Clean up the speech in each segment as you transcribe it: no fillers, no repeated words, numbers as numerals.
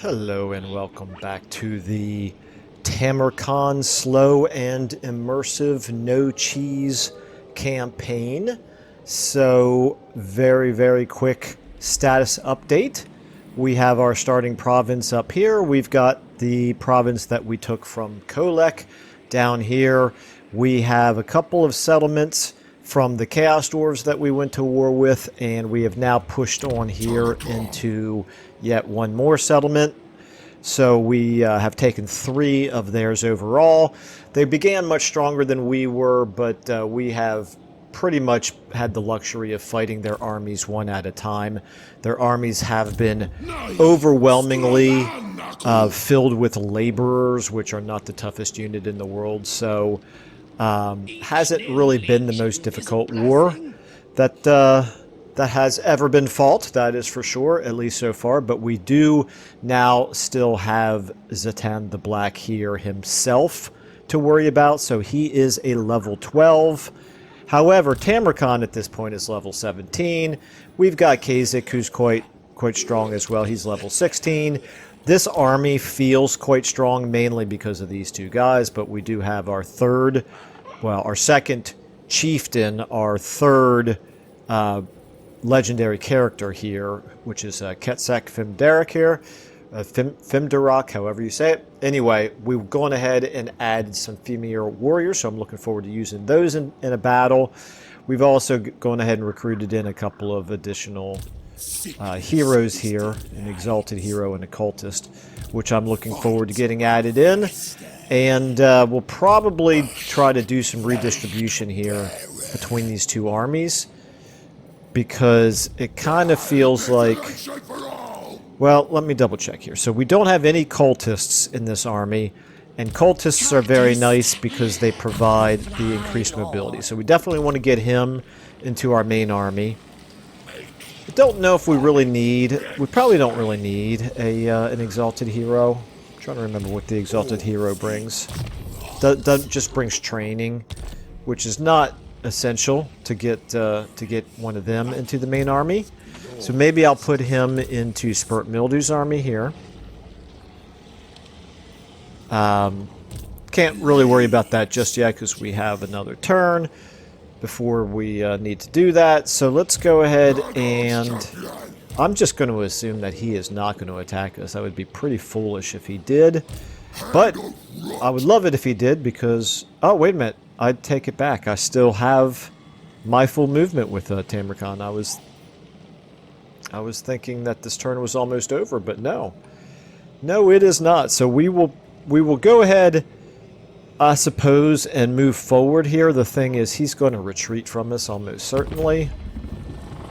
Hello and welcome back to the Tamurkhan slow and immersive no cheese campaign. So very quick status update. We have our starting province up here. We've got the province that we took from Kolek down here. We have a couple of settlements from the Chaos Dwarves that we went to war with, and we have now pushed on here into yet one more settlement. So we have taken 3 of theirs overall. They began much stronger than we were, but we have pretty much had the luxury of fighting their armies one at a time. Their armies have been overwhelmingly filled with laborers, which are not the toughest unit in the world. So hasn't really been the most difficult war that has ever been fought, that is for sure, at least so far. But we do now still have Zatan the Black here himself to worry about, so he is a level 12. However, Tamurkhan at this point is level 17. We've got Kasich, who's quite strong as well. He's level 16. This army feels quite strong, mainly because of these 2 guys, but we do have our second chieftain, our third legendary character here, which is Ketsek Fimdarak here. Fimdarak, however you say it. Anyway, we've gone ahead and added some female warriors, so I'm looking forward to using those in a battle. We've also gone ahead and recruited in a couple of additional heroes here, an exalted hero and a cultist, which I'm looking forward to getting added in. And we'll probably try to do some redistribution here between these 2 armies, because it kind of feels like... Well, let me double check here. So we don't have any cultists in this army, and cultists are very nice because they provide the increased mobility. So we definitely want to get him into our main army. I don't know if we really need... We probably don't really need an exalted hero. I'm trying to remember what the exalted hero brings. Just brings training, which is not essential to get one of them into the main army. So maybe I'll put him into Spurt Mildew's army here. Can't really worry about that just yet because we have another turn before we need to do that. So let's go ahead, and I'm just going to assume that he is not going to attack us. That would be pretty foolish if he did. But I would love it if he did, because... Oh, wait a minute. I'd take it back. I still have my full movement with Tamurkhan. I was thinking that this turn was almost over, but no. No, it is not. So we will go ahead, I suppose, and move forward here. The thing is, he's going to retreat from us almost certainly.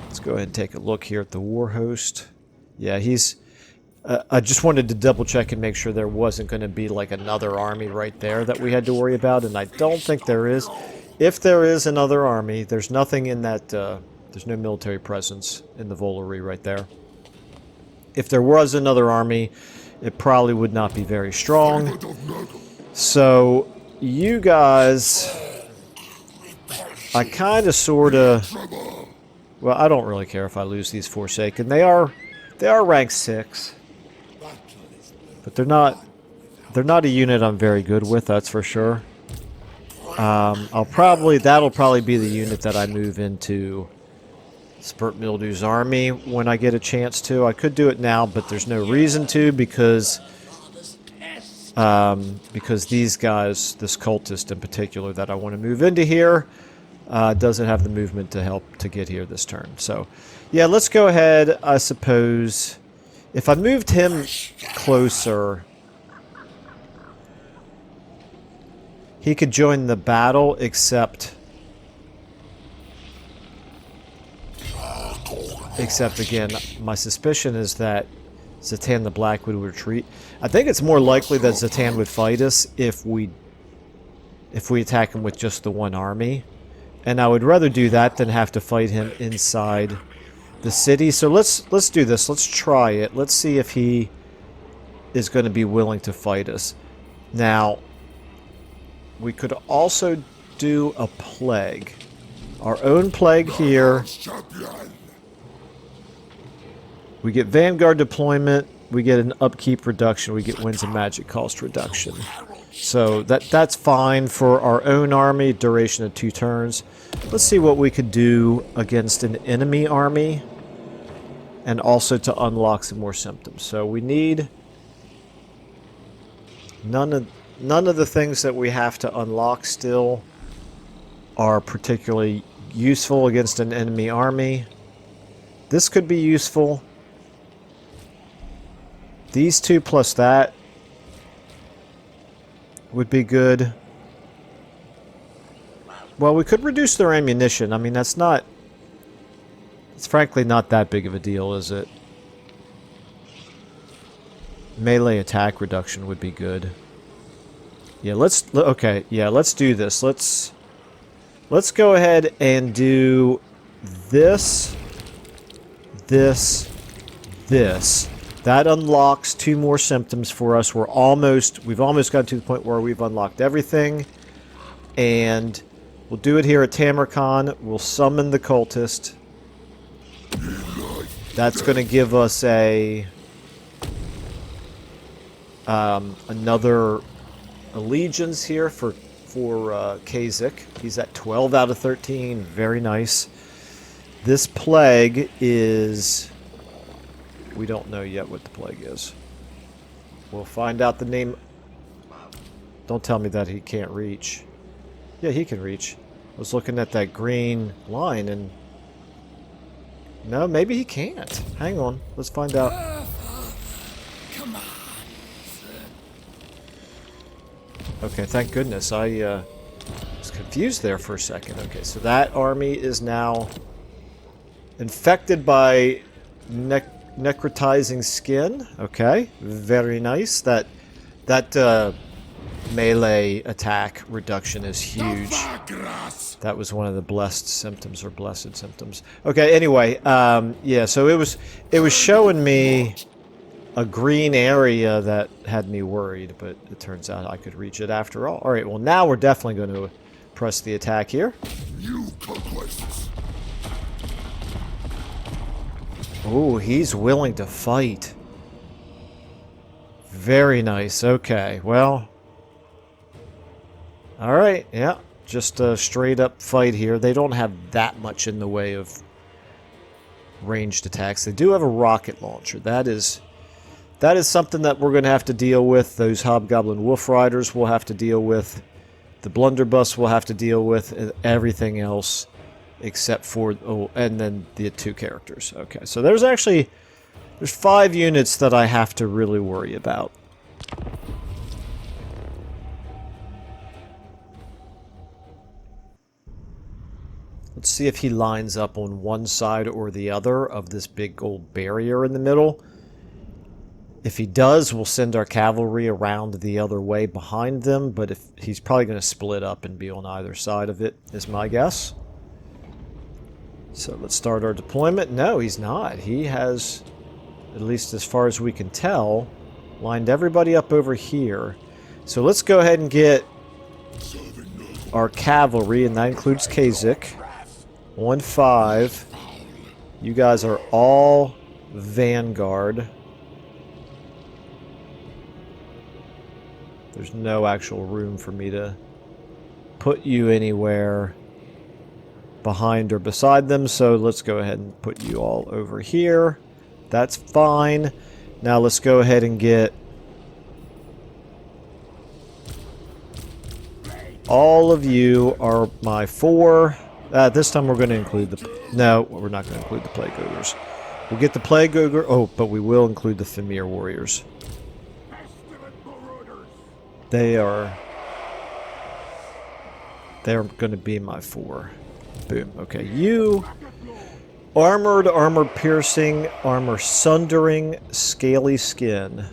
Let's go ahead and take a look here at the war host. Yeah, he's... I just wanted to double check and make sure there wasn't going to be like another army right there that we had to worry about, and I don't think there is. If there is another army, there's nothing in that... there's no military presence in the Volary right there. If there was another army, it probably would not be very strong. So, you guys... I kind of, sort of... Well, I don't really care if I lose these Forsaken. They are rank 6. But they're not a unit I'm very good with, that's for sure. That'll probably be the unit that I move into Spurt Mildew's army when I get a chance to. I could do it now, but there's no reason to, because these guys, this cultist in particular that I want to move into here, doesn't have the movement to help to get here this turn. So, yeah, let's go ahead, I suppose. If I moved him closer, he could join the battle, except again, my suspicion is that Zatan the Black would retreat. I think it's more likely that Zatan would fight us if we attack him with just the one army. And I would rather do that than have to fight him inside the city. So let's do this. Let's try it. Let's see if he is going to be willing to fight us. Now, we could also do a plague. Our own plague here. We get Vanguard deployment. we get an upkeep reduction. We get winds and magic cost reduction. So that's fine for our own army. Duration of 2 turns. Let's see what we could do against an enemy army. And also to unlock some more symptoms. So we need none of the things that we have to unlock still are particularly useful against an enemy army. This could be useful. These 2 plus that would be good. Well, we could reduce their ammunition. I mean, that's not... It's frankly not that big of a deal, is it? Melee attack reduction would be good. Yeah, okay, yeah, let's do this. Let's go ahead and do this, this. That unlocks 2 more symptoms for us. We've almost got to the point where we've unlocked everything. And we'll do it here at Tamurkhan. We'll summon the cultist. That's going to give us another allegiance here for Kasich. He's at 12 out of 13. Very nice. This plague is... We don't know yet what the plague is. We'll find out the name. Don't tell me that he can't reach. Yeah, he can reach. I was looking at that green line and... No, maybe he can't. Hang on. Let's find out. Come on. Okay, thank goodness. I was confused there for a second. Okay, so that army is now infected by necrotizing skin. Okay, very nice. That melee attack reduction is huge. That was one of the blessed symptoms or blessed symptoms. Okay, anyway, yeah, so it was showing me a green area that had me worried, but it turns out I could reach it after all. All right, well now we're definitely going to press the attack here. Oh, he's willing to fight. Very nice. Okay, well. Alright, yeah. Just a straight up fight here. They don't have that much in the way of ranged attacks. They do have a rocket launcher. That is something that we're going to have to deal with. Those Hobgoblin Wolf Riders will have to deal with. The Blunderbuss will have to deal with. Everything else except for... Oh, and then the 2 characters. Okay, so there's 5 units that I have to really worry about. Let's see if he lines up on one side or the other of this big gold barrier in the middle. If he does, we'll send our cavalry around the other way behind them, but if he's probably going to split up and be on either side of it, is my guess. So let's start our deployment. No, he's not. He has, at least as far as we can tell, lined everybody up over here. So let's go ahead and get our cavalry, and that includes Kasich. 1-5. You guys are all vanguard. There's no actual room for me to put you anywhere behind or beside them, so let's go ahead and put you all over here. That's fine. Now let's go ahead and get all of you are my 4. This time we're going to include the... No, we're not going to include the Plague Ogres. We'll get the Plague Ogre... Oh, but we will include the Thamir Warriors. They're going to be my 4. Boom. Okay, you... Armored, armor piercing, armor sundering, scaly skin.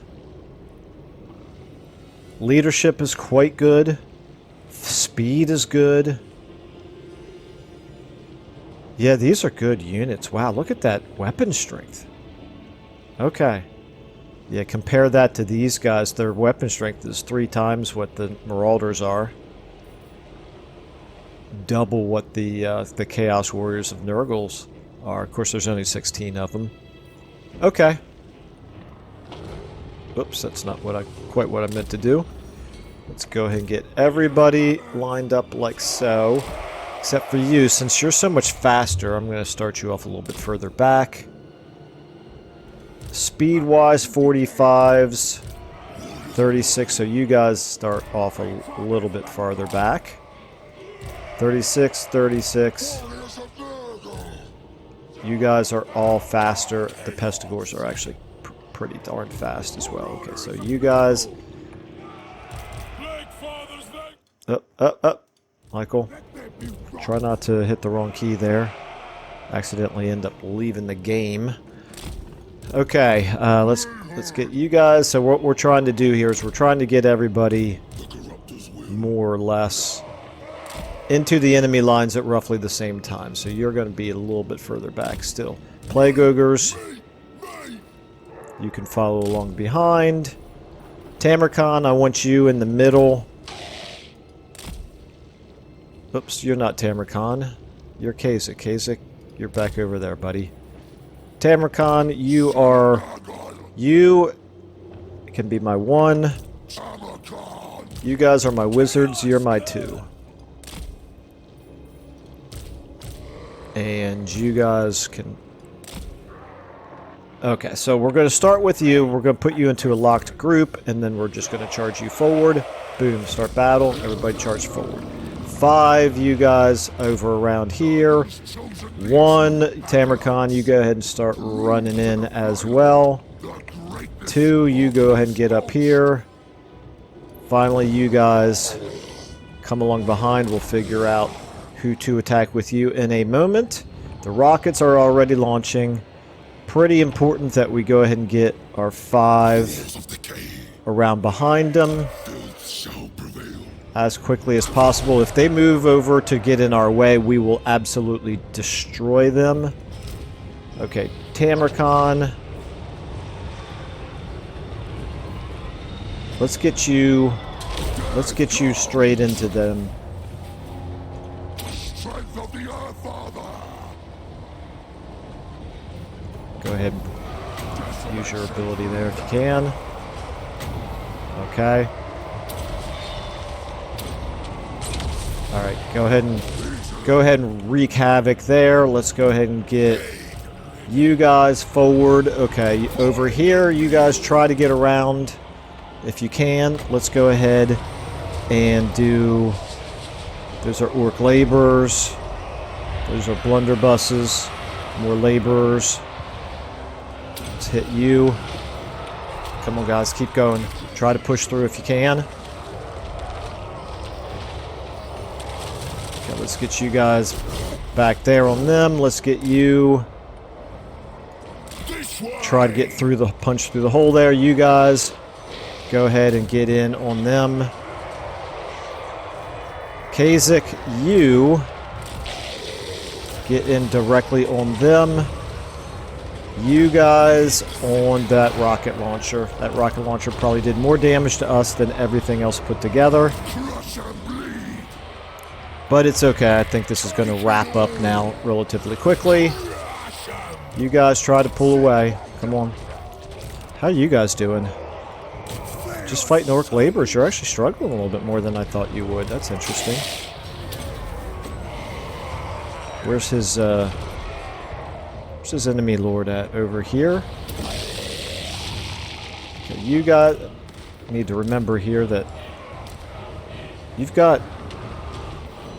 Leadership is quite good. Speed is good. Yeah, these are good units. Wow, look at that weapon strength. Okay. Yeah, compare that to these guys. Their weapon strength is 3 times what the Marauders are. Double what the Chaos Warriors of Nurgle's are. Of course, there's only 16 of them. Okay. Oops, that's not quite what I meant to do. Let's go ahead and get everybody lined up like so. Except for you, since you're so much faster, I'm going to start you off a little bit further back. Speed-wise, 45s, 36, so you guys start off a little bit farther back. 36, 36. You guys are all faster. The Pestigors are actually pretty darn fast as well. Okay, so you guys... Up. Michael, try not to hit the wrong key there. Accidentally end up leaving the game. Okay, let's get you guys. So what we're trying to do here is we're trying to get everybody more or less into the enemy lines at roughly the same time. So you're going to be a little bit further back still. Plague Ogres, you can follow along behind. Tamurkhan, I want you in the middle. Oops, you're not Tamurkhan. You're Kasich. Kasich, you're back over there, buddy. Tamurkhan, you can be my 1. You guys are my wizards, you're my 2. And you guys can... Okay, so we're going to start with you. We're going to put you into a locked group, and then we're just going to charge you forward. Boom, start battle. Everybody charge forward. 5, you guys over around here. 1, Tamurkhan, you go ahead and start running in as well. 2, you go ahead and get up here. Finally, you guys come along behind. We'll figure out who to attack with you in a moment. The rockets are already launching. Pretty important that we go ahead and get our 5 around behind them as quickly as possible. If they move over to get in our way, we will absolutely destroy them. Okay, Tamurkhan. Let's get you straight into them. Go ahead and use your ability there if you can. Okay. Alright, go ahead and wreak havoc there. Let's go ahead and get you guys forward. Okay, over here, you guys try to get around if you can. Let's go ahead and do... Those are orc laborers. Those are blunderbusses. More laborers. Let's hit you. Come on, guys, keep going. Try to push through if you can. Okay, let's get you guys back there on them. Let's get you... Try to get through the... Punch through the hole there. You guys, go ahead and get in on them. Kasich, you... Get in directly on them. You guys on that rocket launcher. That rocket launcher probably did more damage to us than everything else put together. But it's okay. I think this is going to wrap up now relatively quickly. You guys try to pull away. Come on. How are you guys doing? Just fighting orc laborers. You're actually struggling a little bit more than I thought you would. That's interesting. Where's his enemy lord at? Over here. Okay, you guys need to remember here that you've got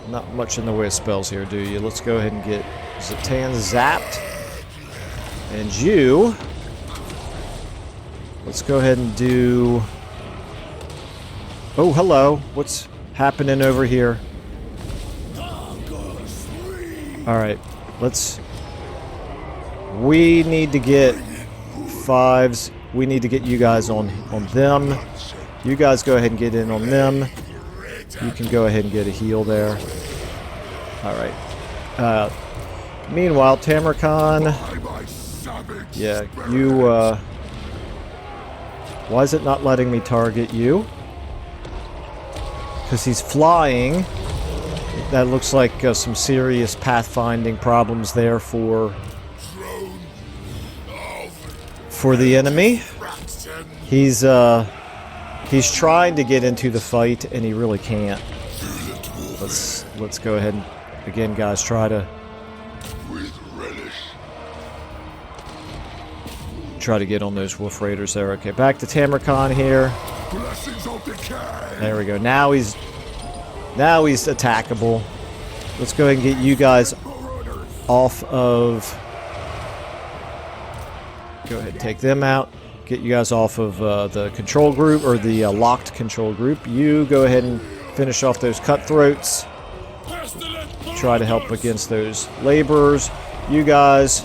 not much in the way of spells here, do you? Let's go ahead and get Zatan zapped. And you... Let's go ahead and do... Oh, hello. What's happening over here? Alright, let's... We need to get 5s. We need to get you guys on them. You guys go ahead and get in on them. You can go ahead and get a heal there. Alright. Meanwhile, Tamurkhan... Yeah, you, why is it not letting me target you? Because he's flying. That looks like some serious pathfinding problems there for the enemy. He's trying to get into the fight, and he really can't. Let's go ahead and, again, guys, try to get on those wolf raiders there. Okay, back to Tamurkhan here. There we go. Now he's attackable. Let's go ahead and get you guys off of. Go ahead and take them out. Get you guys off of the control group, or the locked control group. You go ahead and finish off those cutthroats. Try to help against those laborers. You guys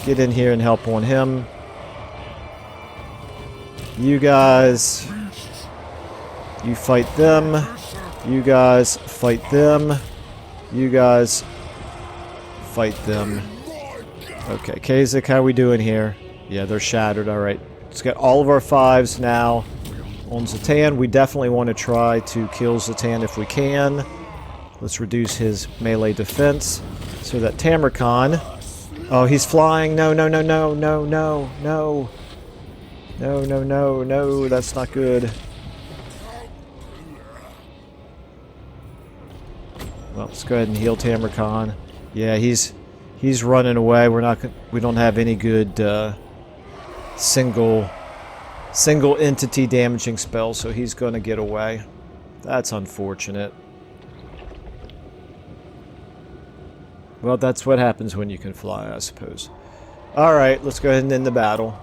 get in here and help on him. You guys, you fight them. You guys fight them. You guys fight them. Okay, Kazak, how we doing here? Yeah, they're shattered. All right. Let's get all of our 5s now on Zatan. We definitely want to try to kill Zatan if we can. Let's reduce his melee defense so that Tamurkhan... Oh, he's flying. No, no, no, no, no, no, no. No, no, no, no. That's not good. Well, let's go ahead and heal Tamurkhan. Yeah, he's running away. We don't have any good single entity damaging spells, so he's going to get away. That's unfortunate. Well, that's what happens when you can fly, I suppose. All right, let's go ahead and end the battle.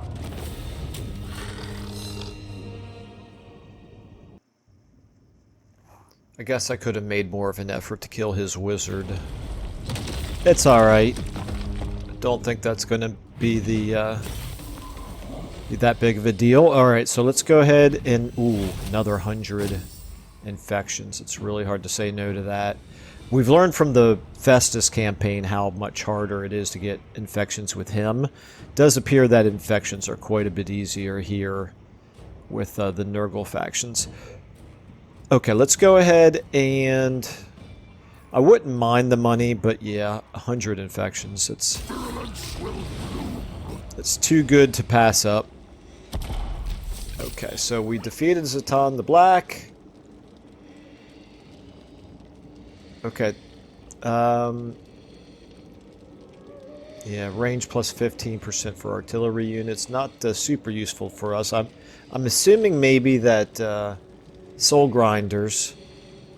I guess I could have made more of an effort to kill his wizard. It's alright. Don't think that's going to be that big of a deal. Alright, so let's go ahead and... Ooh, another 100 infections. It's really hard to say no to that. We've learned from the Festus campaign how much harder it is to get infections with him. It does appear that infections are quite a bit easier here with the Nurgle factions. Okay, let's go ahead and... I wouldn't mind the money, but yeah, 100 infections. It's too good to pass up. Okay, so we defeated Zatan the Black. Okay. Yeah, range plus 15% for artillery units. Not super useful for us. I'm assuming maybe that soul grinders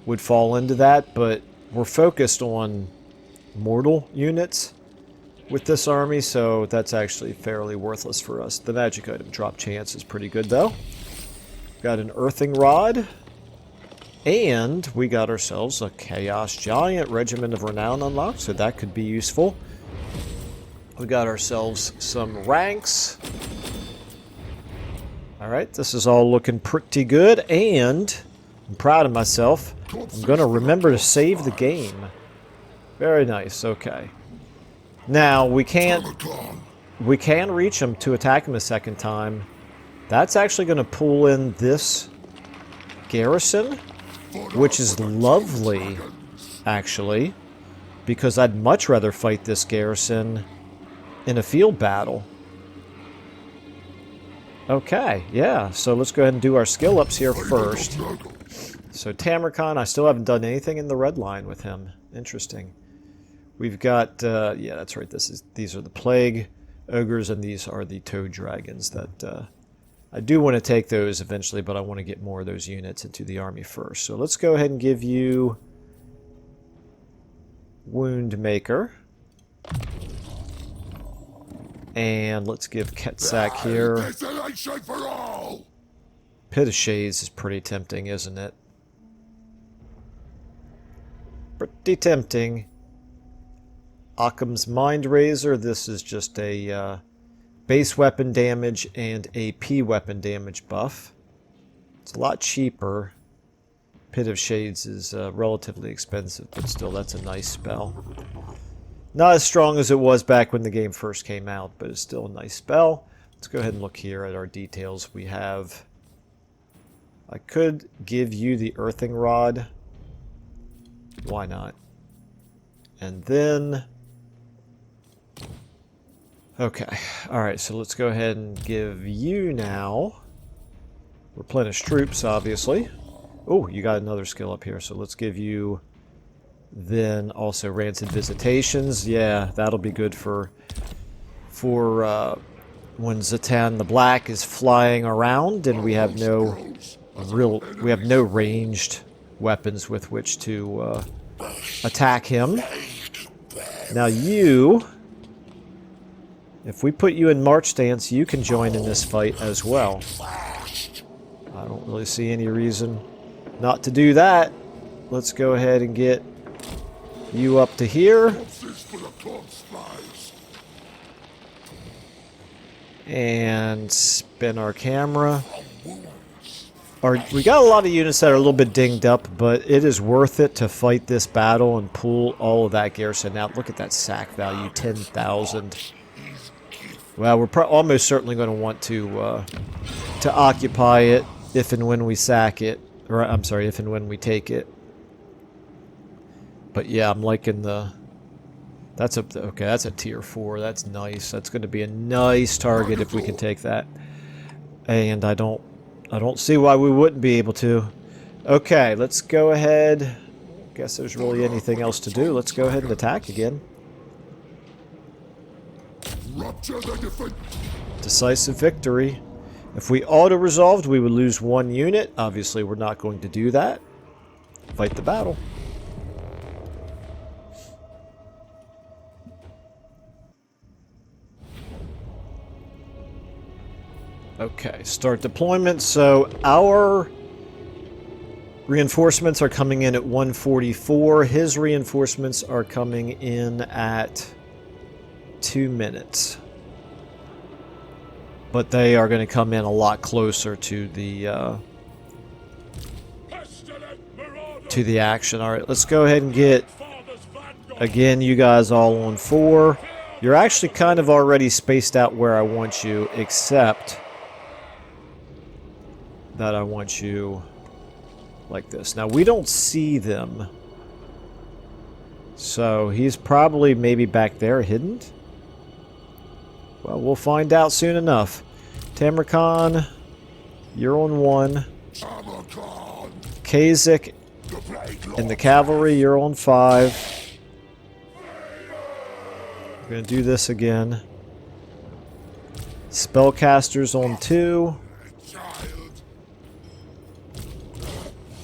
would fall into that, but we're focused on mortal units with this army, so that's actually fairly worthless for us. The magic item drop chance is pretty good, though. Got an earthing rod. And we got ourselves a Chaos Giant Regiment of Renown unlocked, so that could be useful. We got ourselves some ranks. Alright, this is all looking pretty good, and I'm proud of myself. I'm going to remember to save the game. Very nice, okay. Now, we can reach him to attack him a second time. That's actually going to pull in this garrison, which is lovely, actually, because I'd much rather fight this garrison in a field battle. Okay, yeah, so let's go ahead and do our skill ups here first. So Tamurkhan, I still haven't done anything in the red line with him. Interesting. We've got, yeah, that's right, these are the Plague Ogres, and these are the Toad Dragons that... I do want to take those eventually, but I want to get more of those units into the army first. So let's go ahead and give you Wound Maker. And let's give Ketsak here. Pit of Shades is pretty tempting, isn't it? Pretty tempting. Occam's Mind Razor. This is just a... base weapon damage and AP weapon damage buff. It's a lot cheaper. Pit of Shades is relatively expensive, but still, that's a nice spell. Not as strong as it was back when the game first came out, but it's still a nice spell. Let's go ahead and look here at our details. We have... I could give you the Earthing Rod. Why not? And then... Okay, alright, so let's go ahead and give you now Replenish troops, obviously. Oh, you got another skill up here, so let's give you then also Rancid Visitations. Yeah, that'll be good for when Zatan the Black is flying around and we have no ranged weapons with which to attack him. Now you, if we put you in march stance, you can join in this fight as well. I don't really see any reason not to do that. Let's go ahead and get you up to here. And spin our camera. We got a lot of units that are a little bit dinged up, but it is worth it to fight this battle and pull all of that garrison out. Look at that sack value, 10,000. Well, we're almost certainly going to want to occupy it if and when we sack it. Or, I'm sorry, if and when we take it. But yeah, I'm liking the... That's a tier 4. That's nice. That's going to be a nice target if we can take that. And I don't see why we wouldn't be able to. Okay, let's go ahead. Guess there's really anything else to do. Let's go ahead and attack again. Decisive victory. If we auto-resolved, we would lose 1 unit. Obviously, we're not going to do that. Fight the battle. Okay, start deployment. So our reinforcements are coming in at 144. His reinforcements are coming in at 2 minutes. But they are going to come in a lot closer to the action. All right, let's go ahead and get, again, you guys all on 4. You're actually kind of already spaced out where I want you, except that I want you like this. Now, we don't see them. So, he's probably maybe back there hidden. Well, we'll find out soon enough. Tamurkhan, you're on 1. Kasich and the cavalry, you're on 5. We're going to do this again. Spellcasters on 2.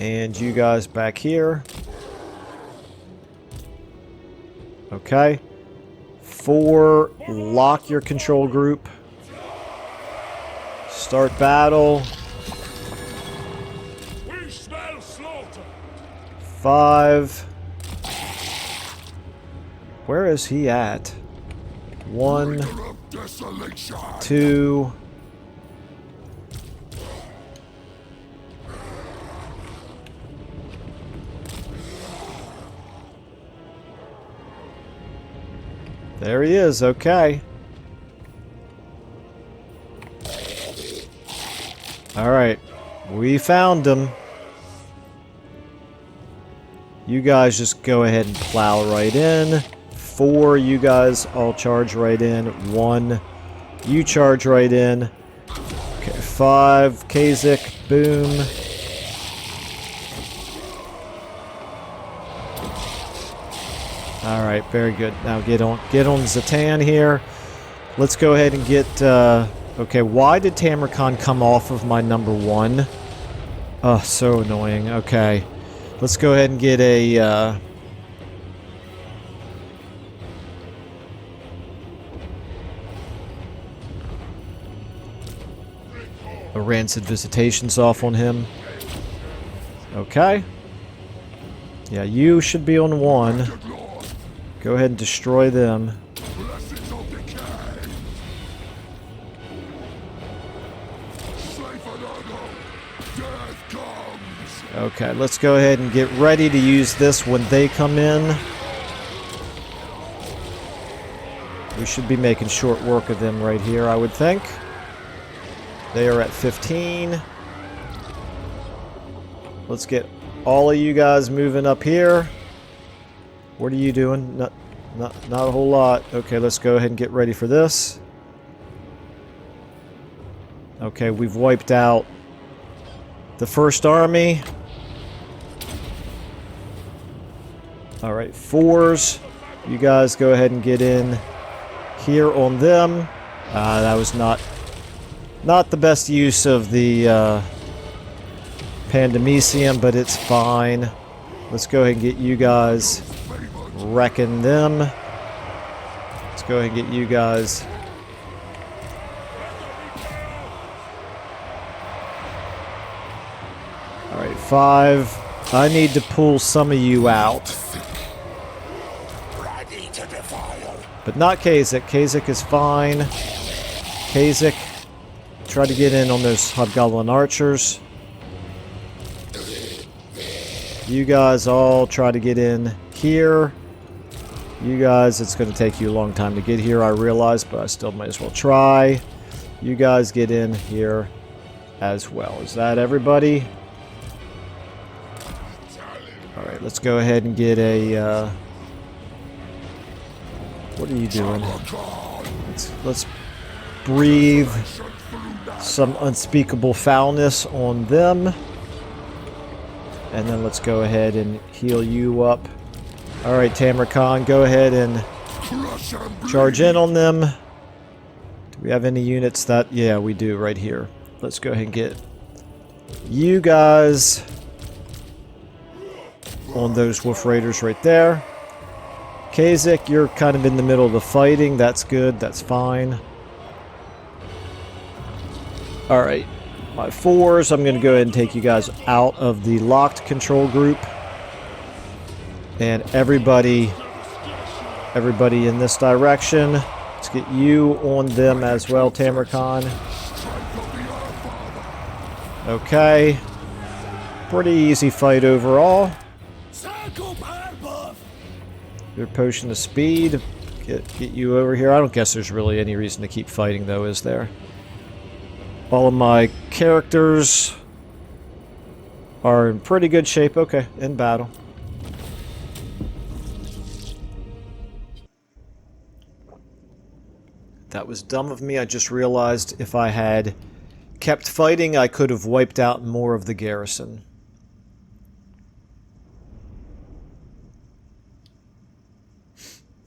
And you guys back here. Okay. 4, lock your control group. Start battle. 5. Where is he at? 1, 2. There he is, okay. Alright, we found him. You guys just go ahead and plow right in. 4, you guys all charge right in. 1, you charge right in. Okay, 5, Kasich, boom. Alright, very good. Now get on Zatan here. Let's go ahead and get... okay, why did Tamurkhan come off of my number 1? Oh, so annoying. Okay. Let's go ahead and get a Rancid Visitations off on him. Okay. Yeah, you should be on 1. Go ahead and destroy them. Okay, let's go ahead and get ready to use this when they come in. We should be making short work of them right here, I would think. They are at 15. Let's get all of you guys moving up here. What are you doing? Not a whole lot. Okay, let's go ahead and get ready for this. Okay, we've wiped out the first army. Alright, 4s. You guys go ahead and get in here on them. That was not the best use of the Pandemicium, but it's fine. Let's go ahead and get you guys wrecking them. Let's go ahead and get you guys. Alright, 5. I need to pull some of you out. But not Kazak. Kazak is fine. Kazak, try to get in on those Hobgoblin archers. You guys all try to get in here. You guys, it's going to take you a long time to get here, I realize, but I still might as well try. You guys get in here as well. Is that everybody? Alright, let's go ahead and get a... what are you doing? Let's breathe some unspeakable foulness on them. And then let's go ahead and heal you up. Alright, Tamurkhan, go ahead and charge in on them. Do we have any units that... yeah, we do right here. Let's go ahead and get you guys on those Wolf Raiders right there. Kazak, you're kind of in the middle of the fighting. That's good. That's fine. Alright. My 4s, I'm going to go ahead and take you guys out of the locked control group. And everybody in this direction. Let's get you on them as well, Tamurkhan. Okay. Pretty easy fight overall. Your potion of speed. Get you over here. I don't guess there's really any reason to keep fighting, though, is there? All of my characters are in pretty good shape. Okay, in battle. That was dumb of me. I just realized if I had kept fighting, I could have wiped out more of the garrison.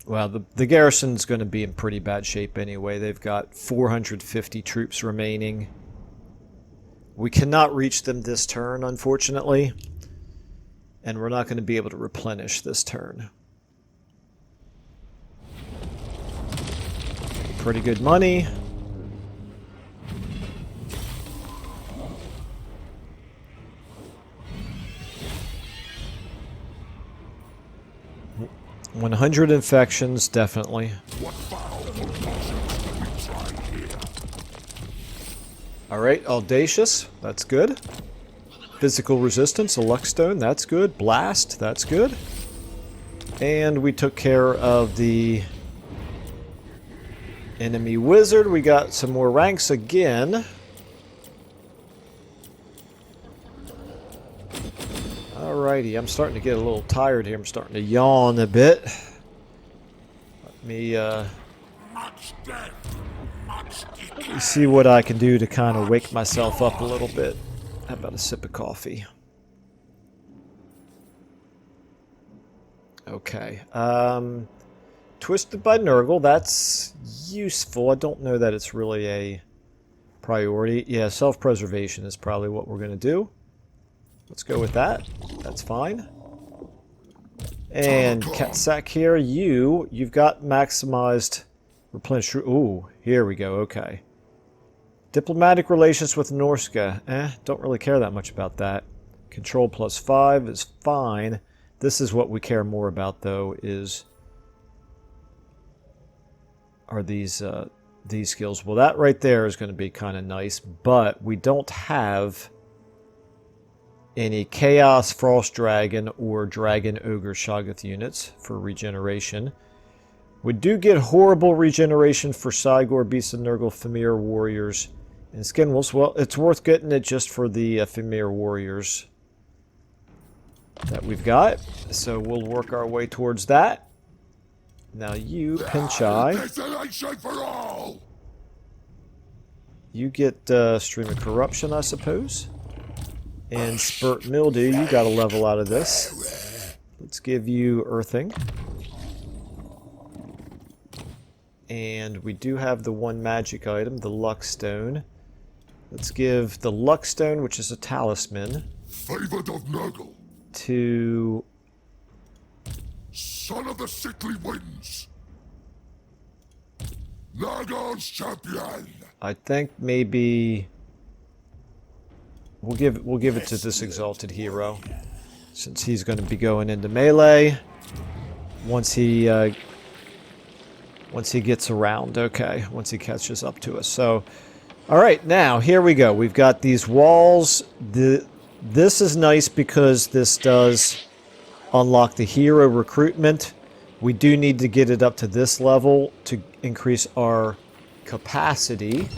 Well, the garrison's going to be in pretty bad shape anyway. They've got 450 troops remaining. We cannot reach them this turn, unfortunately. And we're not going to be able to replenish this turn. Pretty good money. $100 infections, definitely. Alright, Audacious, that's good. Physical Resistance, a Luckstone, that's good. Blast, that's good. And we took care of the enemy wizard. We got some more ranks again. Alrighty, I'm starting to get a little tired here. I'm starting to yawn a bit. Let me see what I can do to kind of wake myself up a little bit. How about a sip of coffee? Okay. Twisted by Nurgle, that's useful. I don't know that it's really a priority. Yeah, self-preservation is probably what we're going to do. Let's go with that. That's fine. And Katsak here, you've got maximized replenish. Ooh, here we go. Okay. Diplomatic relations with Norska. Don't really care that much about that. Control +5 is fine. This is what we care more about, though, are these skills. Well, that right there is going to be kind of nice, but we don't have any Chaos Frost Dragon or Dragon Ogre Shoggoth units for regeneration. We do get horrible regeneration for Cygor, Beasts of Nurgle, Famir Warriors, and Skinwolves. Well, it's worth getting it just for the Famir Warriors that we've got. So we'll work our way towards that. Now you, Pinchai, you get Stream of Corruption, I suppose. And Spurt Mildew, you got a level out of this. Let's give you Earthing. And we do have the one magic item, the Luck Stone. Let's give the Luck Stone, which is a talisman, Favored of Nurgle, to... son of the sickly winds. Nurgle's champion. I think maybe we'll give it to this exalted hero, since he's going to be going into melee once he gets around. Okay, once he catches up to us. So, all right, now here we go. We've got these walls. This is nice because this does unlock the hero recruitment. We do need to get it up to this level to increase our capacity,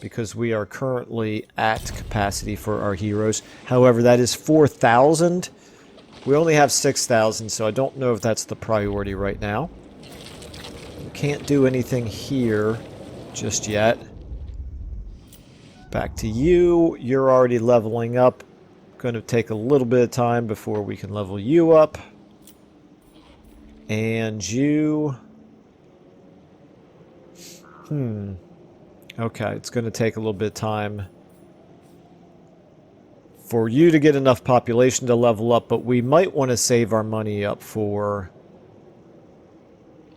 because we are currently at capacity for our heroes. However, that is 4,000. We only have 6,000, so I don't know if that's the priority right now. We can't do anything here just yet. Back to you. You're already leveling up. Going to take a little bit of time before we can level you up. And you... Okay, it's going to take a little bit of time for you to get enough population to level up, but we might want to save our money up for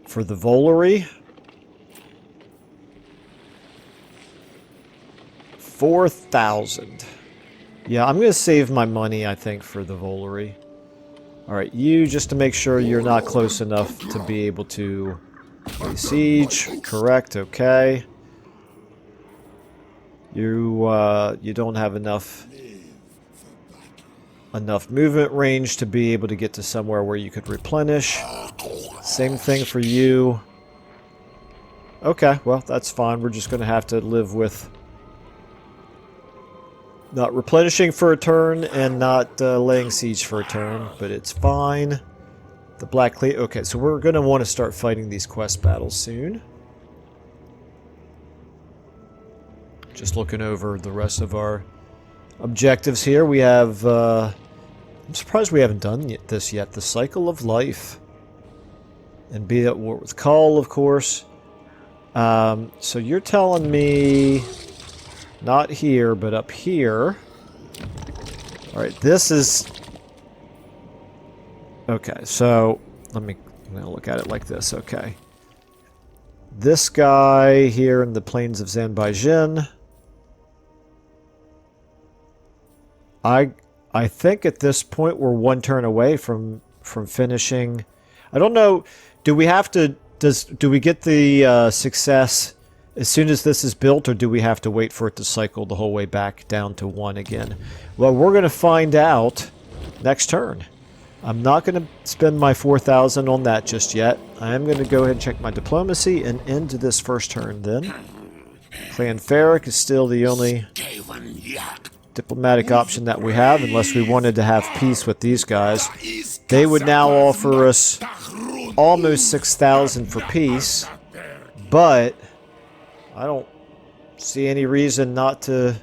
the Volary. 4,000. Yeah, I'm going to save my money, I think, for the Volary. Alright, you, just to make sure you're not close enough to be able to lay siege. Correct, okay. You don't have enough movement range to be able to get to somewhere where you could replenish. Same thing for you. Okay, well, that's fine. We're just going to have to live with not replenishing for a turn and not laying siege for a turn, but it's fine. The Black Clay... Okay, so we're going to want to start fighting these quest battles soon. Just looking over the rest of our objectives here. We have... I'm surprised we haven't done this yet. The Cycle of Life. And be at war with Kull, of course. So you're telling me... Not here, but up here. Alright, this is... Okay, so... I'm going to look at it like this, okay. This guy here in the plains of Zanbaijin. I think at this point we're one turn away from finishing. I don't know. Do we have to... Do we get the success as soon as this is built, or do we have to wait for it to cycle the whole way back down to 1 again? Well, we're going to find out next turn. I'm not going to spend my 4,000 on that just yet. I am going to go ahead and check my diplomacy and end this first turn then. Clan Ferric is still the only diplomatic option that we have, unless we wanted to have peace with these guys. They would now offer us almost 6,000 for peace, but I don't see any reason not to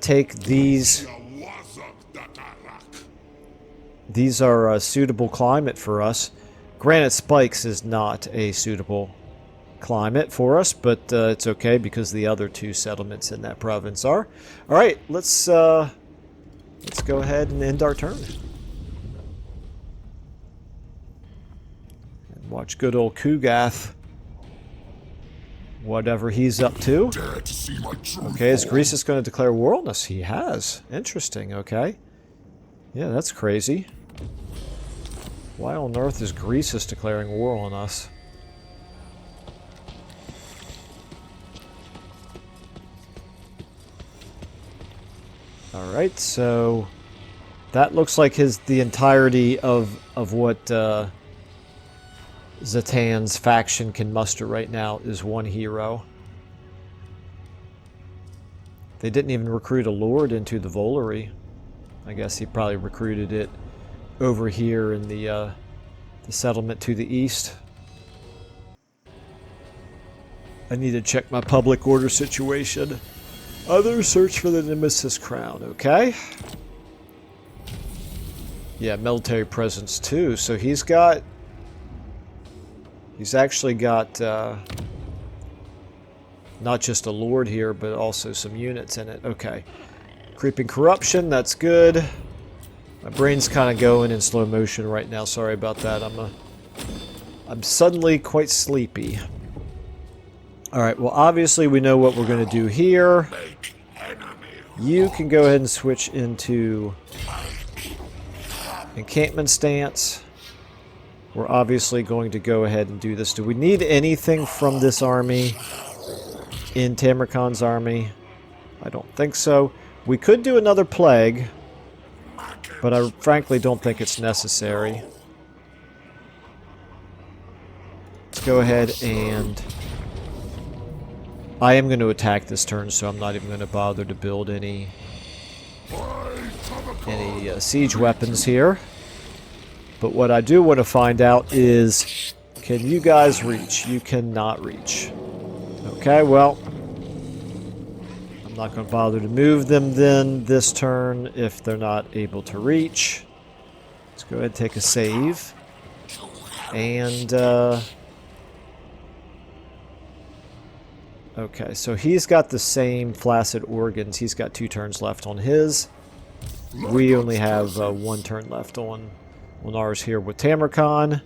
take these. These are a suitable climate for us. Granite Spikes is not a suitable climate for us, but it's okay because the other 2 settlements in that province are. All right, let's go ahead and end our turn. And watch good old Kugath. Whatever he's up to. Okay, is Greece going to declare war on us? He has. Interesting, okay. Yeah, that's crazy. Why on earth is Greece declaring war on us? Alright, so that looks like the entirety of what Zatan's faction can muster right now is 1 hero. They didn't even recruit a lord into the Volary. I guess he probably recruited it over here in the settlement to the east. I need to check my public order situation. Others search for the Nemesis crown, okay? Yeah, military presence too. So he's actually got not just a lord here, but also some units in it. Okay. Creeping corruption, that's good. My brain's kind of going in slow motion right now. Sorry about that. I'm suddenly quite sleepy. Alright, well obviously we know what we're going to do here. You can go ahead and switch into encampment stance. We're obviously going to go ahead and do this. Do we need anything from this army in Tamurkhan's army? I don't think so. We could do another plague, but I frankly don't think it's necessary. Let's go ahead and... I am going to attack this turn, so I'm not even going to bother to build any siege weapons here. But what I do want to find out is, can you guys reach? You cannot reach. Okay, well, I'm not going to bother to move them then this turn if they're not able to reach. Let's go ahead and take a save. And, okay, so he's got the same flaccid organs. He's got 2 turns left on his. We only have 1 turn left on ours here with Tamurkhan.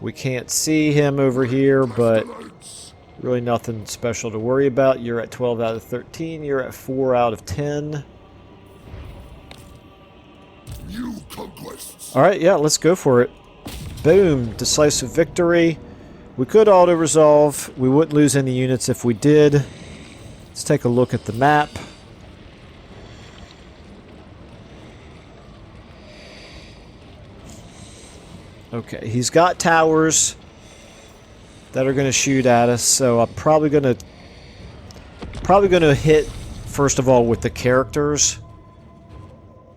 We can't see him over here, but really nothing special to worry about. You're at 12 out of 13. You're at 4 out of 10. New conquests. Alright, yeah, let's go for it. Boom. Decisive victory. We could auto-resolve. We wouldn't lose any units if we did. Let's take a look at the map. Okay, he's got towers that are going to shoot at us, so I'm probably going to hit first of all with the characters.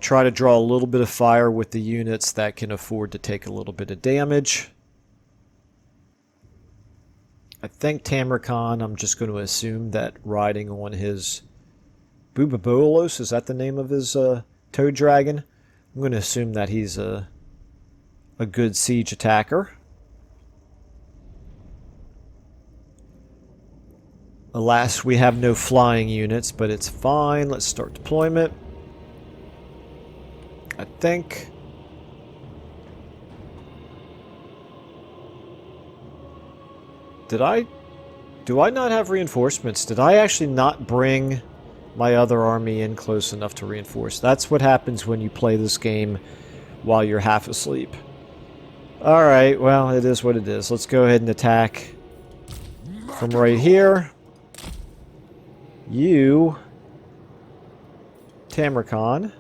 Try to draw a little bit of fire with the units that can afford to take a little bit of damage. I think Tamurkhan, I'm just going to assume that riding on his Bubabolos, is that the name of his toad dragon? I'm going to assume that he's a good siege attacker. Alas, we have no flying units, but it's fine. Let's start deployment. I think... do I not have reinforcements? Did I actually not bring my other army in close enough to reinforce? That's what happens when you play this game while you're half asleep. Alright, well, it is what it is. Let's go ahead and attack from right here. You, Tamurkhan,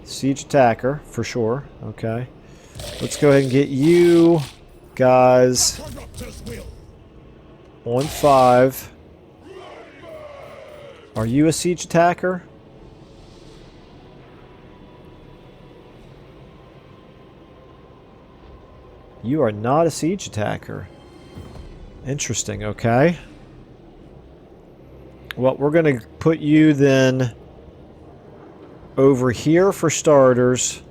siege attacker, for sure. Okay. Let's go ahead and get you guys on 5. Are you a siege attacker? You are not a siege attacker. Interesting, okay. Well, we're going to put you then over here for starters.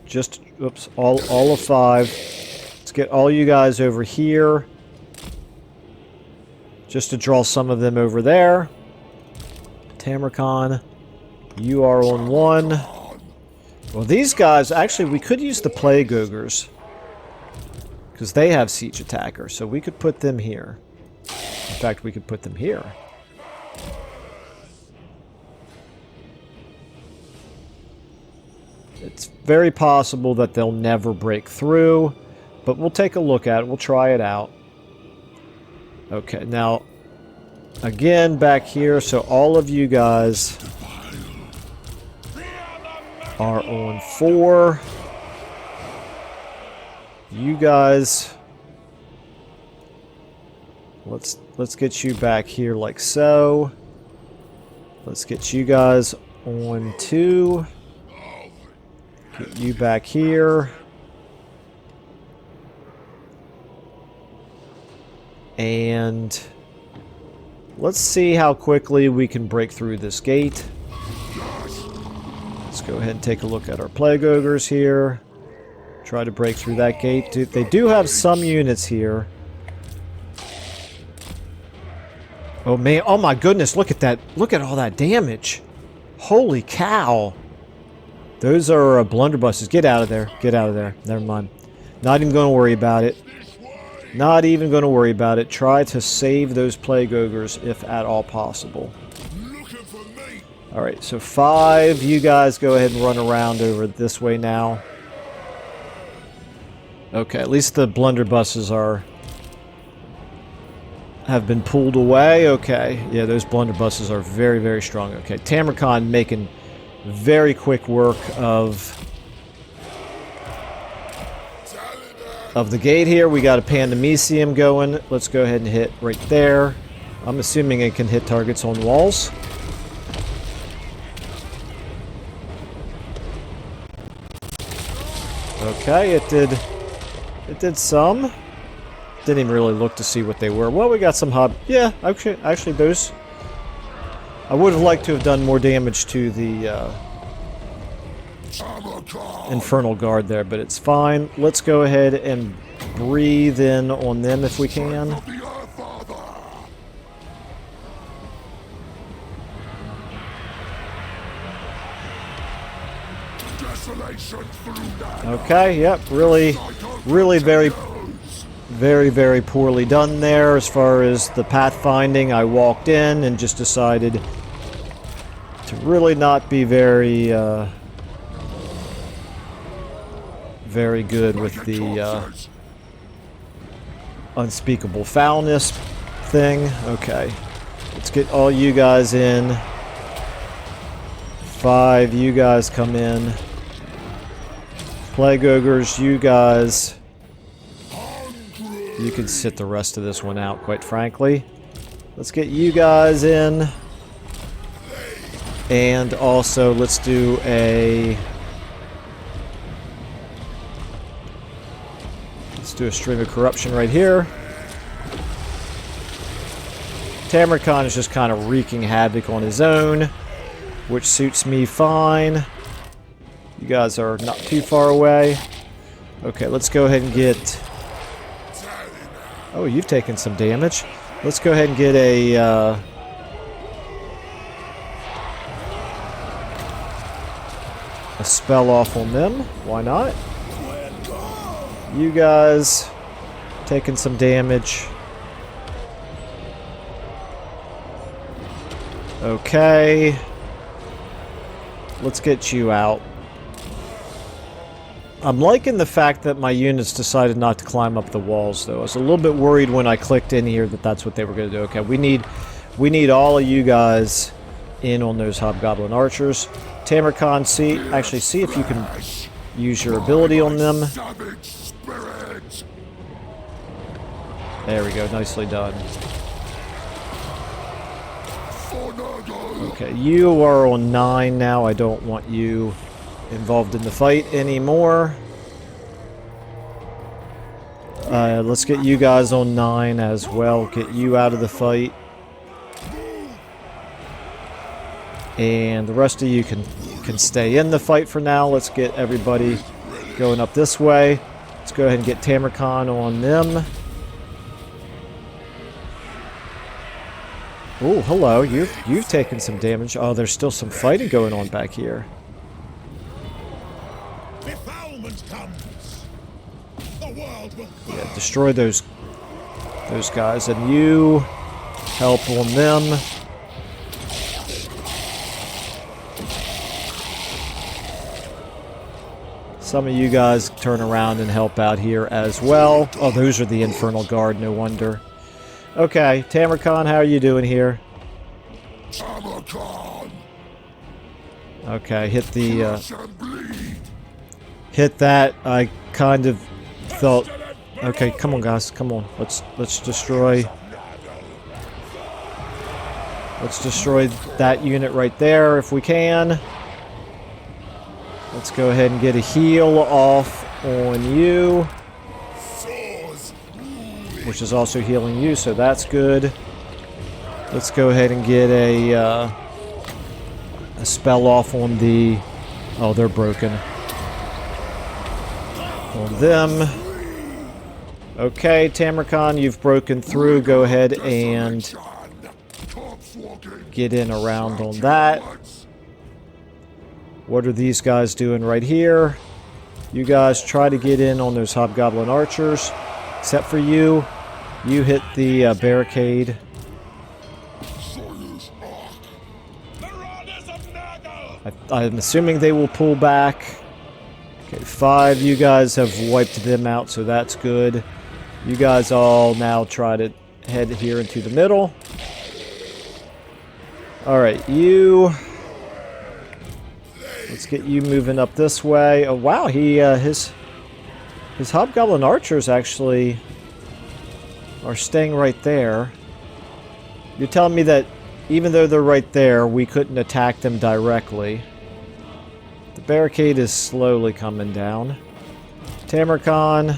Just oops, all of 5. Let's get all you guys over here. Just to draw some of them over there. Tamurkhan, you are on 1. Well, these guys, actually, we could use the Plague Ogres. Because they have siege attacker, so we could put them here. In fact, we could put them here. It's very possible that they'll never break through, but we'll take a look at it. We'll try it out. Okay, now, again, back here, so all of you guys are on 4. You guys, let's get you back here like so. Let's get you guys on 2. Get you back here. And let's see how quickly we can break through this gate. Let's go ahead and take a look at our Plague Ogres here. Try to break through that gate. They do have some units here. Oh man, oh my goodness, look at that. Look at all that damage. Holy cow. Those are blunderbusses. Get out of there. Get out of there. Never mind. Not even going to worry about it. Not even going to worry about it. Try to save those Plague Ogres if at all possible. Alright, so 5. You guys go ahead and run around over this way now. Okay, at least the blunderbusses have been pulled away. Okay, yeah, those blunderbusses are very, very strong. Okay, Tamurkhan making very quick work of the gate here. We got a Pandemisium going. Let's go ahead and hit right there. I'm assuming it can hit targets on walls. Okay, it did some. Didn't even really look to see what they were. Well, we got some yeah, actually those. I would have liked to have done more damage to the Infernal Guard there, but it's fine. Let's go ahead and breathe in on them if we can. Okay, yep, really very poorly done there as far as the pathfinding. I walked in and just decided to really not be very good with the unspeakable foulness thing. Okay, let's get all you guys in. 5, you guys come in. Plague Ogres, you guys, you can sit the rest of this one out, quite frankly. Let's get you guys in. And also, let's do a Stream of Corruption right here. Tamurkhan is just kind of wreaking havoc on his own, which suits me fine. You guys are not too far away. Okay, let's go ahead and get... Oh, you've taken some damage. Let's go ahead and get a spell off on them. Why not? You guys taking some damage. Okay. Let's get you out. I'm liking the fact that my units decided not to climb up the walls, though. I was a little bit worried when I clicked in here that that's what they were going to do. Okay, we need all of you guys in on those Hobgoblin Archers. Tamurkhan, see if you can use your ability on them. There we go, nicely done. Okay, you are on 9 now. I don't want you involved in the fight anymore. Let's get you guys on 9 as well. Get you out of the fight. And the rest of you can stay in the fight for now. Let's get everybody going up this way. Let's go ahead and get Tamurkhan on them. Oh, hello. You've taken some damage. Oh, there's still some fighting going on back here. Yeah, destroy those guys, and you help on them. Some of you guys turn around and help out here as well. Oh, those are the Infernal Guard, no wonder. Okay, Tamurkhan, how are you doing here? Okay, hit the hit that. I kind of felt. Okay, come on, guys, come on. Let's destroy. Let's destroy that unit right there if we can. Let's go ahead and get a heal off on you. which is also healing you, so that's good. Let's go ahead and get a spell off on the... Oh, they're broken. On them. Okay, Tamurkhan, you've broken through. Go ahead and get in around on that. What are these guys doing right here? You guys try to get in on those hobgoblin archers. Except for you. You hit the barricade. I'm assuming they will pull back. Okay, 5. You guys have wiped them out, so that's good. You guys all now try to head here into the middle. Alright, you... Let's get you moving up this way. Oh, wow, his hobgoblin archers actually are staying right there. You're telling me that even though they're right there, we couldn't attack them directly. The barricade is slowly coming down. Tamurkhan.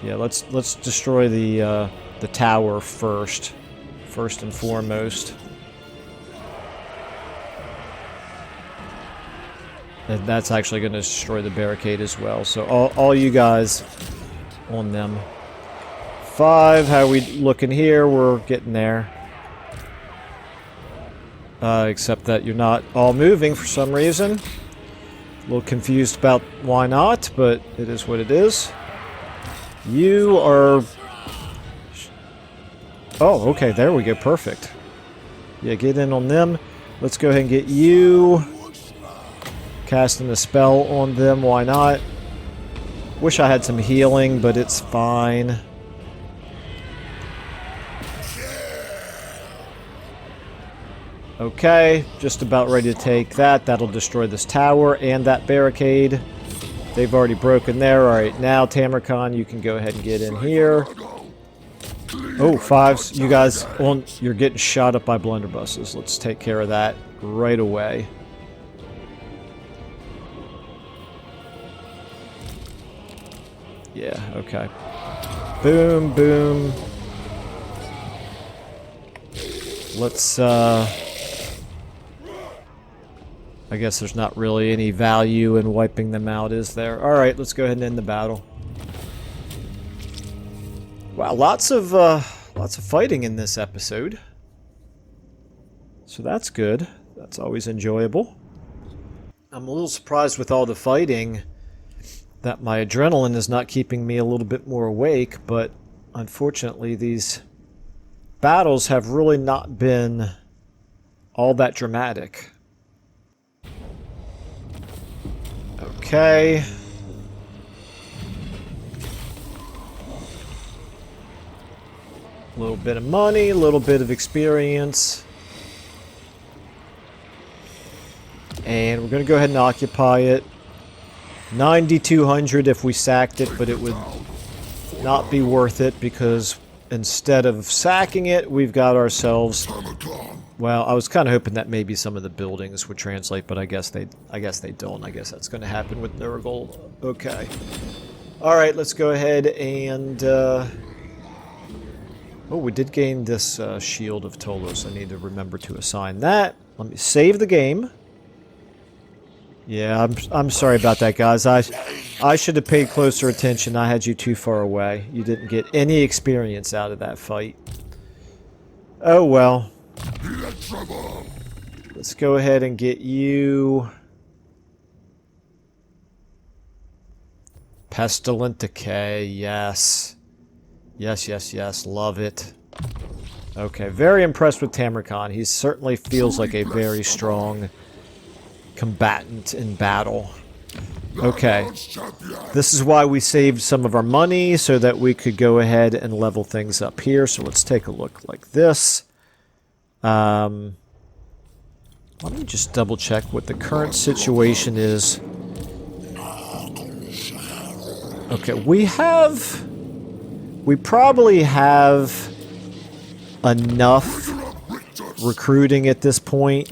Yeah, let's destroy the tower first and foremost. And that's actually going to destroy the barricade as well. So all you guys on them. 5, how are we looking here? We're getting there. Except that you're not all moving for some reason. A little confused about why not, but it is what it is. You are... Oh, okay, there we go, perfect. Yeah, get in on them. Let's go ahead and get you... Casting a spell on them, why not? Wish I had some healing, but it's fine. Okay, just about ready to take that. That'll destroy this tower and that barricade. They've already broken there. Alright, now Tamurkhan, you can go ahead and get in here. Oh, 5s. You guys, you're getting shot up by blunderbusses. Let's take care of that right away. Yeah, okay. Boom, boom. Let's, I guess there's not really any value in wiping them out, is there? Alright, let's go ahead and end the battle. Wow, lots of fighting in this episode. So that's good. That's always enjoyable. I'm a little surprised with all the fighting that my adrenaline is not keeping me a little bit more awake, but unfortunately these battles have really not been all that dramatic. Okay. A little bit of money, a little bit of experience. And we're going to go ahead and occupy it. 9,200 if we sacked it, but it would not be worth it because instead of sacking it, we've got ourselves... Well, I was kind of hoping that maybe some of the buildings would translate, but I guess they don't. I guess that's going to happen with Nurgle. Okay. All right, let's go ahead and... Oh, we did gain this Shield of Tolos. I need to remember to assign that. Let me save the game. Yeah, I'm sorry about that, guys. I should have paid closer attention. I had you too far away. You didn't get any experience out of that fight. Oh, well. Let's go ahead and get you... Pestilent Decay, yes. Yes, yes, yes. Love it. Okay, very impressed with Tamurkhan. He certainly feels like a very strong combatant in battle. Okay. This is why we saved some of our money, so that we could go ahead and level things up here. So let's take a look like this. Let me just double check what the current situation is. Okay, we probably have enough recruiting at this point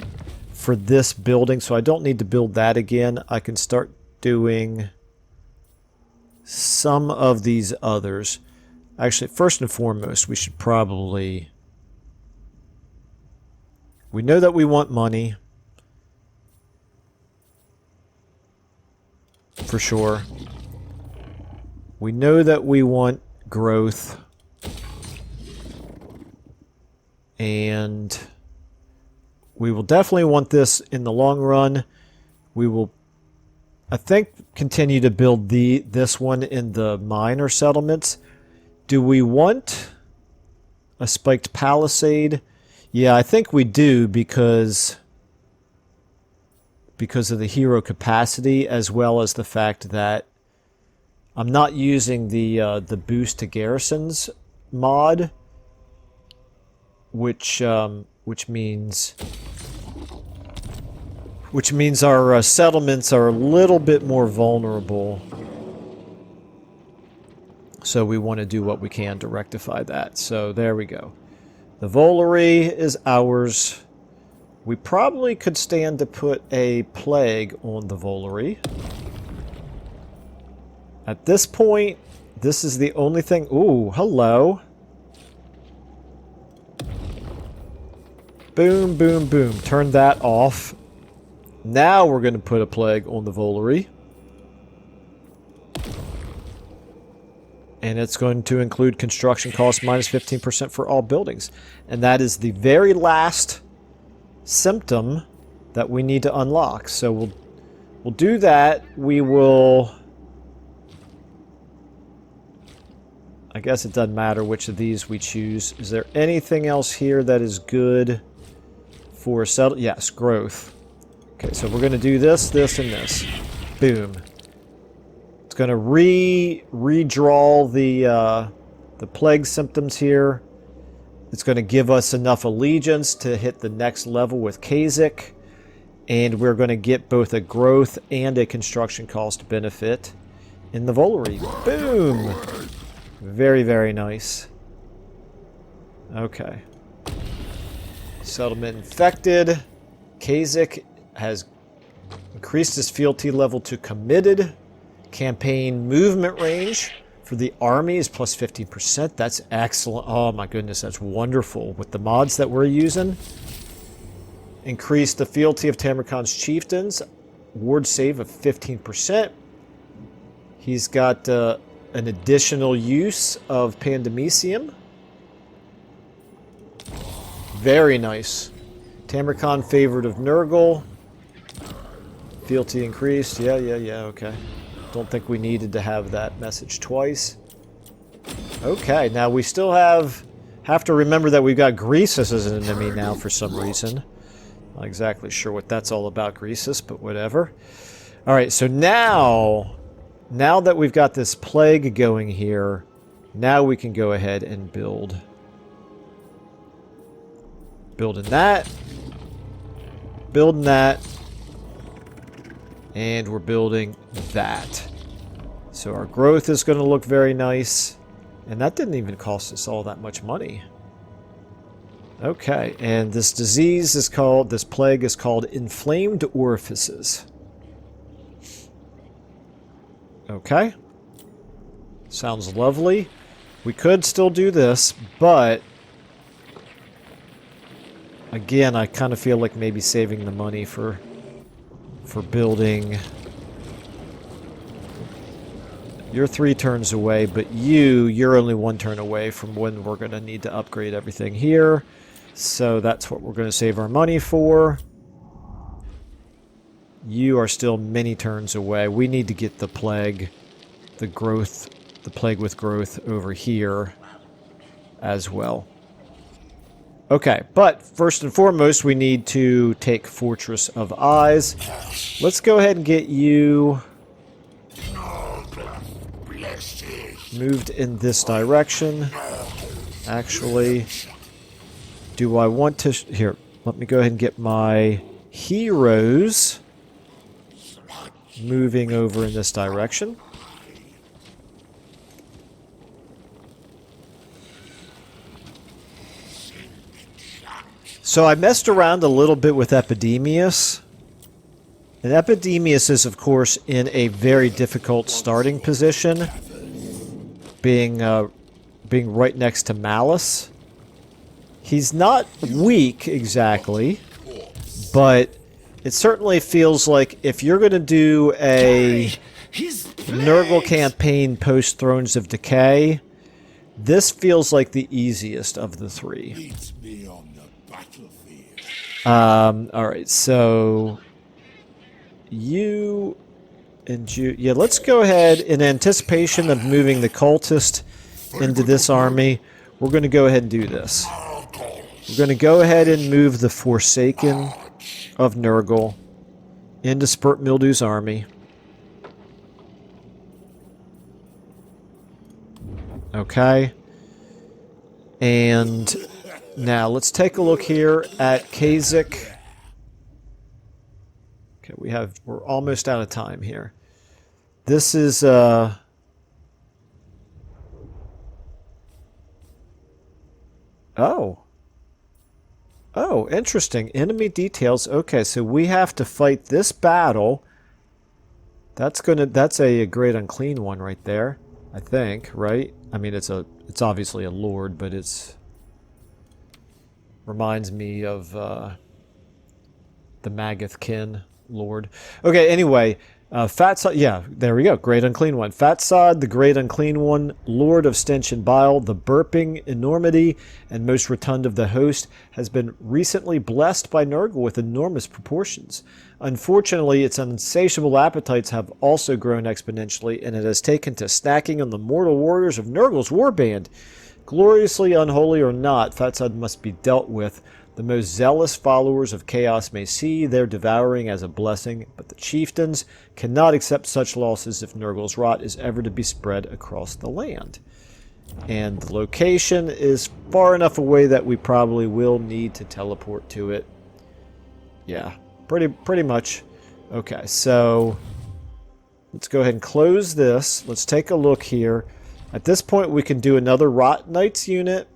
for this building, so I don't need to build that again. I can start doing some of these others. Actually, first and foremost, we should probably... We know that we want money. For sure. We know that we want growth. And we will definitely want this in the long run. We will, I think, continue to build this one in the minor settlements. Do we want a spiked palisade? Yeah, I think we do because of the hero capacity, as well as the fact that I'm not using the boost to garrisons mod, which means our settlements are a little bit more vulnerable. So we want to do what we can to rectify that. So there we go. The Volary is ours. We probably could stand to put a plague on the Volary. At this point, this is the only thing... Ooh, hello. Boom, boom, boom. Turn that off. Now we're going to put a plague on the Volary. And it's going to include construction costs minus 15% for all buildings. And that is the very last symptom that we need to unlock. So we'll do that. We will... I guess it doesn't matter which of these we choose. Is there anything else here that is good for settle? Yes, growth. Okay, so we're going to do this, this, and this. Boom. It's going to redraw the plague symptoms here. It's going to give us enough allegiance to hit the next level with Kasich. And we're going to get both a growth and a construction cost benefit in the Volary. Boom! Very, very nice. Okay. Settlement infected. Kasich has increased his fealty level to committed. Campaign movement range for the army is plus 15%. That's excellent. Oh my goodness, that's wonderful. With the mods that we're using. Increase the fealty of Tamurkhan's chieftains. Ward save of 15%. He's got an additional use of Pandemicium. Very nice. Tamurkhan favored of Nurgle. Fealty increased. Yeah, okay. Don't think we needed to have that message twice. Okay, now we still have to remember that we've got Greasus as an enemy now for some reason. Not exactly sure what that's all about, Greasus, but whatever. Alright, so now that we've got this plague going here, now we can go ahead and build. Building that. Building that. And we're building that. So our growth is going to look very nice. And that didn't even cost us all that much money. Okay, and this disease is called, this plague is called inflamed orifices. Okay. Sounds lovely. We could still do this, but again, I kind of feel like maybe saving the money for building. You're 3 turns away, but you're only 1 turn away from when we're going to need to upgrade everything here. So that's what we're going to save our money for. You are still many turns away. We need to get the plague, the plague with growth over here as well. Okay, but first and foremost, we need to take Fortress of Eyes. Let's go ahead and get you moved in this direction. Actually, do I want to... Here, let me go ahead and get my heroes moving over in this direction. So I messed around a little bit with Epidemius. And Epidemius is, of course, in a very difficult starting position, being right next to Malice. He's not weak, exactly, but it certainly feels like if you're going to do a Nurgle campaign post Thrones of Decay, this feels like the easiest of the three. Meet me on the battlefield. Alright, so you and you... Yeah, let's go ahead, in anticipation of moving the cultist into this army, we're going to go ahead and do this. We're going to go ahead and move the Forsaken of Nurgle into Spurt Mildew's army. Okay. And now let's take a look here at Kasich. Okay, we're almost out of time here. This is Oh, interesting. Enemy details. Okay, so we have to fight this battle. That's a great unclean one right there, I think, right? I mean, it's obviously a lord, but reminds me of the Maggot Lord. Okay, anyway, Fatsad, yeah, there we go. Great Unclean One. Fatsad, the Great Unclean One, Lord of Stench and Bile, the burping enormity and most rotund of the host, has been recently blessed by Nurgle with enormous proportions. Unfortunately, its insatiable appetites have also grown exponentially, and it has taken to snacking on the mortal warriors of Nurgle's warband. Gloriously unholy or not, Fatsad must be dealt with. The most zealous followers of Chaos may see their devouring as a blessing, but the chieftains cannot accept such losses if Nurgle's rot is ever to be spread across the land. And the location is far enough away that we probably will need to teleport to it. Yeah, pretty much. Okay, so let's go ahead and close this. Let's take a look here. At this point, we can do another Rot Knights unit,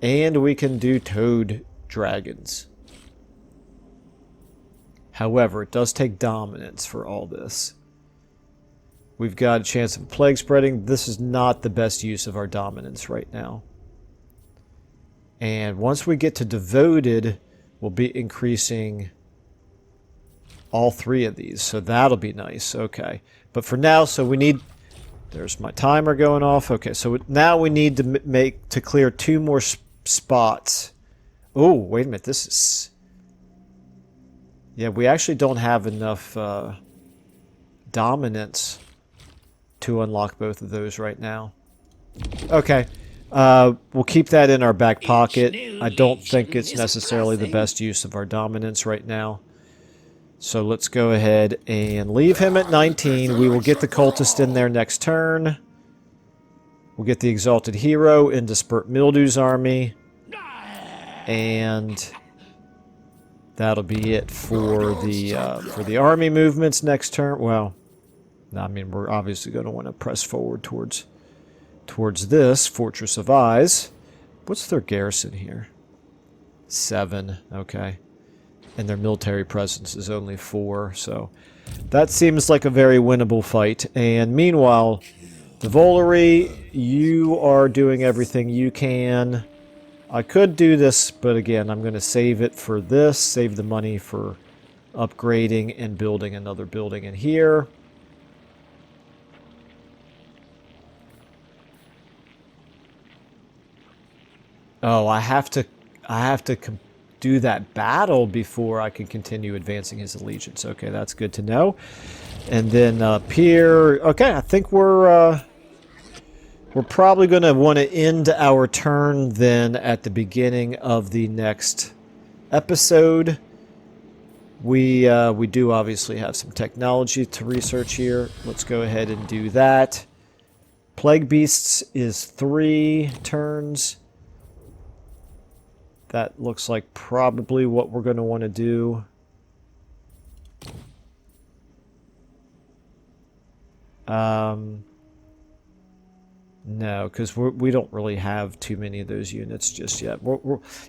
and we can do Toad Dragons. However, it does take dominance for all this. We've got a chance of plague spreading. This is not the best use of our dominance right now. And once we get to devoted, we'll be increasing all three of these. So that'll be nice. Okay. But for now, so we need... There's my timer going off. Okay, so now we need to clear 2 more spots. Oh, wait a minute. This is... Yeah, we actually don't have enough dominance to unlock both of those right now. Okay. We'll keep that in our back pocket. I don't think it's necessarily the best use of our dominance right now. So let's go ahead and leave him at 19. We will get the cultist in there next turn. We'll get the Exalted Hero into Spurt Mildew's army. And that'll be it for the army movements next turn. Well, I mean, we're obviously going to want to press forward towards this Fortress of Eyes. What's their garrison here? 7. Okay. And their military presence is only 4, so that seems like a very winnable fight. And meanwhile, the Volary, you are doing everything you can. I could do this, but again, I'm going to save it for this, save the money for upgrading and building another building in here. Oh, I have to do that battle before I can continue advancing his allegiance. Okay, that's good to know. And then up here, okay, I think we're probably going to want to end our turn then at the beginning of the next episode. We do obviously have some technology to research here. Let's go ahead and do that. Plague Beasts is 3 turns. That looks like probably what we're going to want to do. No, because we don't really have too many of those units just yet.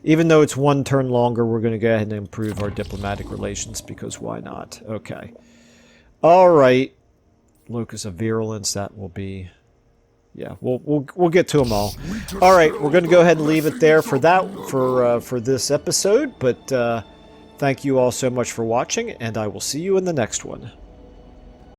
Even though it's 1 turn longer, we're going to go ahead and improve our diplomatic relations, because why not? Okay. All right. Locus of Virulence, that will be... Yeah, we'll get to them all. All right, we're going to go ahead and leave it there for this episode. But thank you all so much for watching, and I will see you in the next one.